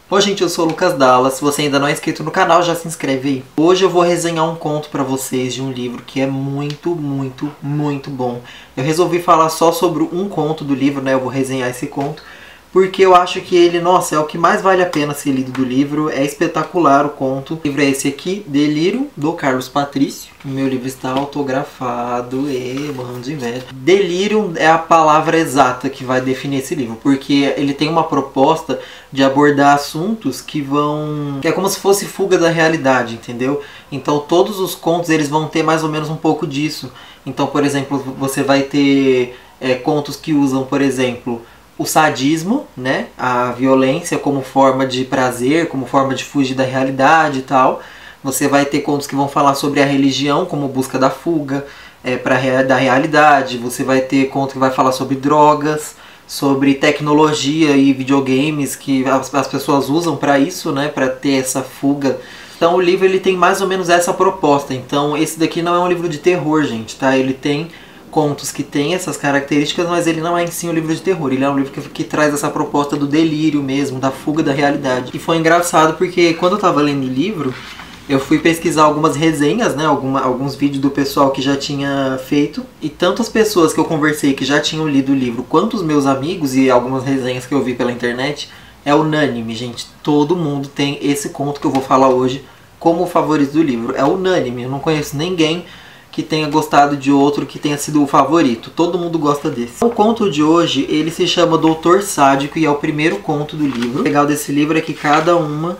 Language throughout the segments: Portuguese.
Oi gente, eu sou o Lucas Dallas. Se você ainda não é inscrito no canal, já se inscreve aí. Hoje eu vou resenhar um conto pra vocês de um livro que é muito bom. Eu resolvi falar só sobre um conto do livro, né? Eu vou resenhar esse conto porque eu acho que ele, nossa, é o que mais vale a pena ser lido do livro. É espetacular o conto. O livro é esse aqui, Delírio, do Carlos Patrício. O meu livro está autografado, morrendo de inveja. Delírio é a palavra exata que vai definir esse livro, porque ele tem uma proposta de abordar assuntos que é como se fosse fuga da realidade, entendeu? Então todos os contos eles vão ter mais ou menos um pouco disso. Então, por exemplo, você vai ter contos que usam, por exemplo, o sadismo, né? A violência como forma de prazer, como forma de fugir da realidade e tal. Você vai ter contos que vão falar sobre a religião como busca da fuga da realidade. Você vai ter conto que vai falar sobre drogas, sobre tecnologia e videogames que as pessoas usam para isso, né? Para ter essa fuga. Então o livro ele tem mais ou menos essa proposta. Então esse daqui não é um livro de terror, gente, tá? Ele tem contos que tem essas características, mas ele não é em si um livro de terror. Ele é um livro que traz essa proposta do delírio mesmo, da fuga da realidade. E foi engraçado porque quando eu tava lendo o livro, eu fui pesquisar algumas resenhas, né, alguns vídeos do pessoal que já tinha feito. E tanto as pessoas que eu conversei que já tinham lido o livro, quanto os meus amigos e algumas resenhas que eu vi pela internet, é unânime, gente. Todo mundo tem esse conto que eu vou falar hoje como o favorito do livro. É unânime, eu não conheço ninguém que tenha gostado de outro que tenha sido o favorito. Todo mundo gosta desse. O conto de hoje, ele se chama Doutor Sádico e é o primeiro conto do livro. O legal desse livro é que cada uma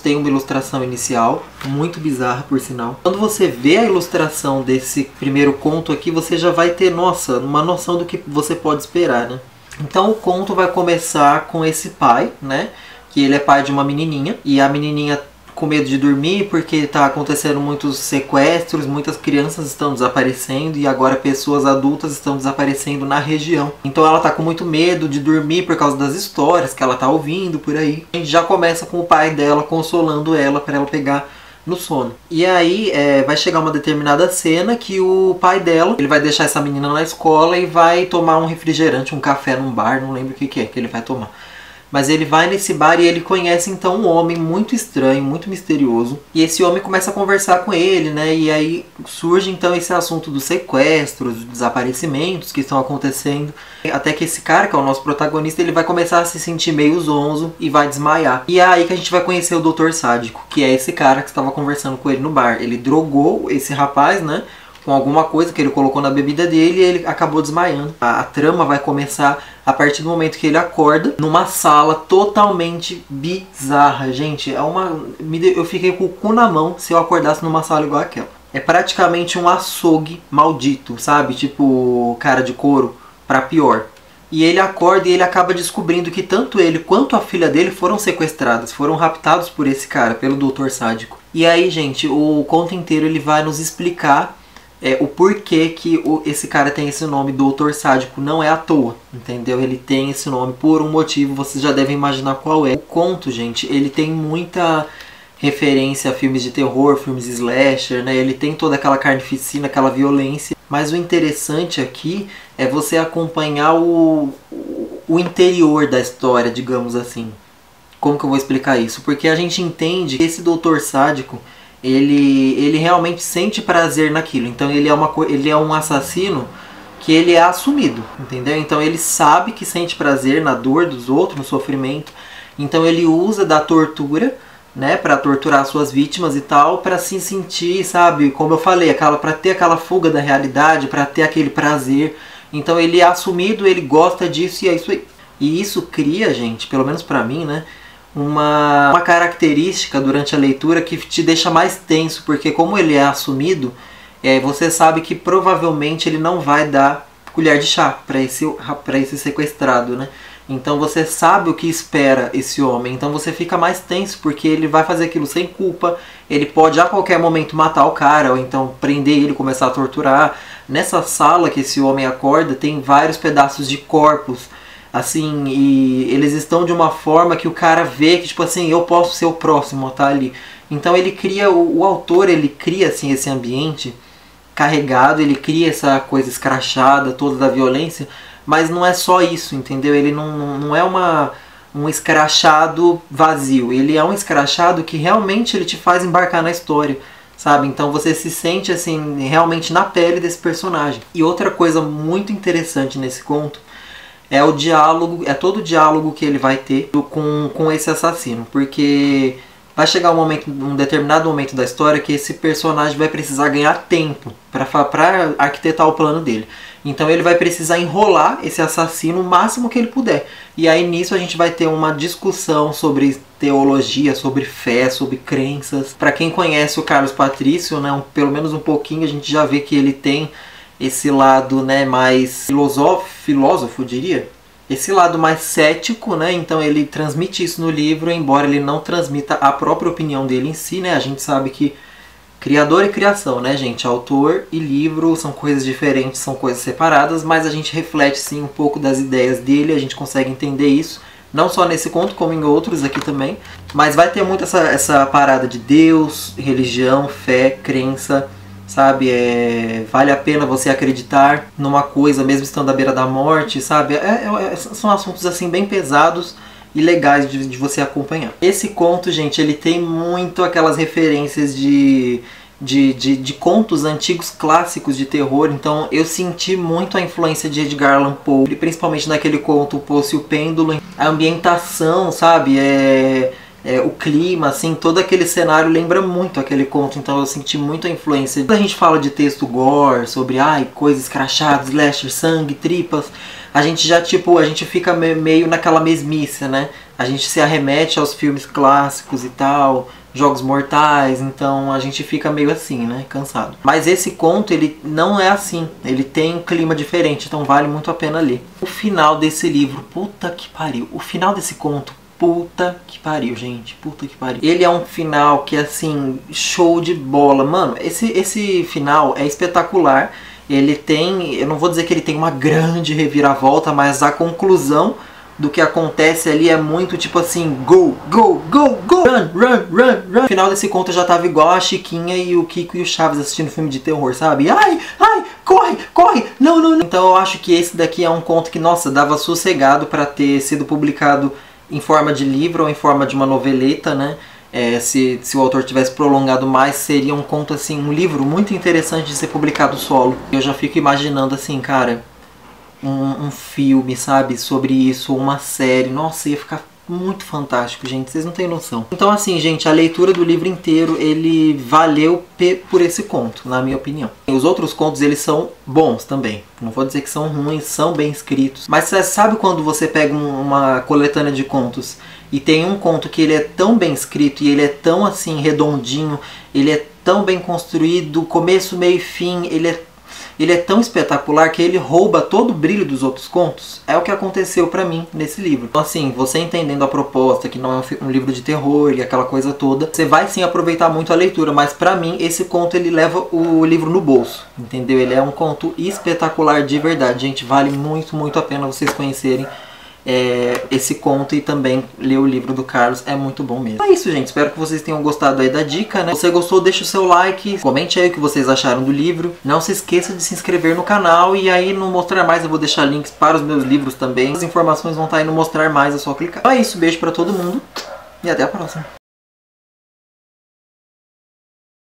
tem uma ilustração inicial, muito bizarra por sinal. Quando você vê a ilustração desse primeiro conto aqui, você já vai ter, nossa, uma noção do que você pode esperar, né? Então o conto vai começar com esse pai, né? Que ele é pai de uma menininha, e a menininha com medo de dormir porque está acontecendo muitos sequestros, muitas crianças estão desaparecendo e agora pessoas adultas estão desaparecendo na região. Então ela está com muito medo de dormir por causa das histórias que ela está ouvindo por aí. A gente já começa com o pai dela consolando ela para ela pegar no sono. E aí vai chegar uma determinada cena que o pai dela, ele vai deixar essa menina na escola e vai tomar um refrigerante, um café num bar, não lembro o que é que ele vai tomar. Mas ele vai nesse bar e ele conhece então um homem muito estranho, muito misterioso. E esse homem começa a conversar com ele, né? E aí surge então esse assunto dos sequestros, dos desaparecimentos que estão acontecendo. Até que esse cara, que é o nosso protagonista, ele vai começar a se sentir meio zonzo e vai desmaiar. E é aí que a gente vai conhecer o Doutor Sádico, que é esse cara que estava conversando com ele no bar. Ele drogou esse rapaz, né? Com alguma coisa que ele colocou na bebida dele e ele acabou desmaiando. A trama vai começar a partir do momento que ele acorda numa sala totalmente bizarra. Gente, eu fiquei com o cu na mão se eu acordasse numa sala igual aquela. É praticamente um açougue maldito, sabe? Tipo cara de couro, pra pior. E ele acorda e ele acaba descobrindo que tanto ele quanto a filha dele foram sequestradas, foram raptados por esse cara, pelo Doutor Sádico. E aí, gente, o conto inteiro ele vai nos explicar o porquê que esse cara tem esse nome, Doutor Sádico, não é à toa, entendeu? Ele tem esse nome por um motivo, vocês já devem imaginar qual é. O conto, gente, ele tem muita referência a filmes de terror, filmes slasher, né? Ele tem toda aquela carnificina, aquela violência. Mas o interessante aqui é você acompanhar o interior da história, digamos assim. Como que eu vou explicar isso? Porque a gente entende que esse Doutor Sádico, ele realmente sente prazer naquilo. Então ele é um assassino que ele é assumido, entendeu? Então ele sabe que sente prazer na dor dos outros, no sofrimento. Então ele usa da tortura, né, para torturar suas vítimas e tal, para se sentir, sabe, como eu falei, para ter aquela fuga da realidade, para ter aquele prazer. Então ele é assumido, ele gosta disso e é isso aí. E isso cria, gente, pelo menos pra mim, né, uma característica durante a leitura que te deixa mais tenso, porque como ele é assumido, você sabe que provavelmente ele não vai dar colher de chá para esse sequestrado, né? Então você sabe o que espera esse homem, então você fica mais tenso, porque ele vai fazer aquilo sem culpa, ele pode a qualquer momento matar o cara, ou então prender ele, começar a torturar. Nessa sala que esse homem acorda, tem vários pedaços de corpos, assim, e eles estão de uma forma que o cara vê que, tipo assim, eu posso ser o próximo, tá ali. Então ele cria, o autor, ele cria, assim, esse ambiente carregado, ele cria essa coisa escrachada, toda da violência, mas não é só isso, entendeu? Ele não é um escrachado vazio. Ele é um escrachado que realmente ele te faz embarcar na história, sabe? Então você se sente assim realmente na pele desse personagem. E outra coisa muito interessante nesse conto é o diálogo, é todo o diálogo que ele vai ter com esse assassino, porque vai chegar um determinado momento da história que esse personagem vai precisar ganhar tempo para arquitetar o plano dele. Então ele vai precisar enrolar esse assassino o máximo que ele puder. E aí nisso a gente vai ter uma discussão sobre teologia, sobre fé, sobre crenças. Para quem conhece o Carlos Patrício, né, pelo menos um pouquinho, a gente já vê que ele tem esse lado, né, mais filósofo, eu diria. Esse lado mais cético, né? Então ele transmite isso no livro, embora ele não transmita a própria opinião dele em si, né? A gente sabe que criador e criação, né, gente? Autor e livro são coisas diferentes, são coisas separadas, mas a gente reflete sim um pouco das ideias dele, a gente consegue entender isso, não só nesse conto, como em outros aqui também. Mas vai ter muito essa parada de Deus, religião, fé, crença, sabe? Vale a pena você acreditar numa coisa mesmo estando à beira da morte, sabe? São assuntos assim bem pesados e legais de você acompanhar. Esse conto, gente, ele tem muito aquelas referências de contos antigos clássicos de terror, então eu senti muito a influência de Edgar Allan Poe, principalmente naquele conto O Poço e o Pêndulo. A ambientação, sabe? O clima, assim, todo aquele cenário lembra muito aquele conto, então eu senti muito a influência. Quando a gente fala de texto gore, sobre coisas crachadas, slasher, sangue, tripas, a gente já a gente fica meio naquela mesmice, né? A gente se arremete aos filmes clássicos e tal, Jogos Mortais, então a gente fica meio assim, né? Cansado. Mas esse conto, ele não é assim, ele tem um clima diferente, então vale muito a pena ler. O final desse livro, puta que pariu, o final desse conto, puta que pariu, gente. Puta que pariu. Ele é um final que, assim, show de bola. Mano, esse final é espetacular. Ele tem... Eu não vou dizer que ele tem uma grande reviravolta, mas a conclusão do que acontece ali é muito tipo assim... Go, go, go, go! Run, run, run, run! No final desse conto eu já tava igual a Chiquinha e o Kiko e o Chaves assistindo filme de terror, sabe? Ai, ai, corre, corre! Não, não, não! Então eu acho que esse daqui é um conto que, nossa, dava sossegado pra ter sido publicado em forma de livro ou em forma de uma noveleta, né? Se o autor tivesse prolongado mais, seria um conto assim, um livro muito interessante de ser publicado solo. Eu já fico imaginando assim, cara, um filme, sabe, sobre isso, ou uma série. Nossa, ia ficar muito fantástico, gente, vocês não têm noção. Então assim, gente, a leitura do livro inteiro, ele valeu por esse conto, na minha opinião. Os outros contos, eles são bons também. Não vou dizer que são ruins, são bem escritos. Mas você sabe quando você pega uma coletânea de contos e tem um conto que ele é tão bem escrito e ele é tão assim redondinho, ele é tão bem construído, começo, meio e fim, ele é tão espetacular que ele rouba todo o brilho dos outros contos? É o que aconteceu pra mim nesse livro. Então assim, você entendendo a proposta, que não é um livro de terror e aquela coisa toda, você vai sim aproveitar muito a leitura, mas pra mim esse conto ele leva o livro no bolso, entendeu? Ele é um conto espetacular de verdade, gente, vale muito, muito a pena vocês conhecerem esse conto e também ler o livro do Carlos, é muito bom mesmo. É isso, gente, espero que vocês tenham gostado aí da dica, né? Se você gostou, deixa o seu like, comente aí o que vocês acharam do livro, não se esqueça de se inscrever no canal e aí no Mostrar Mais eu vou deixar links para os meus livros também, as informações vão estar aí no Mostrar Mais, é só clicar. Então é isso, beijo pra todo mundo e até a próxima.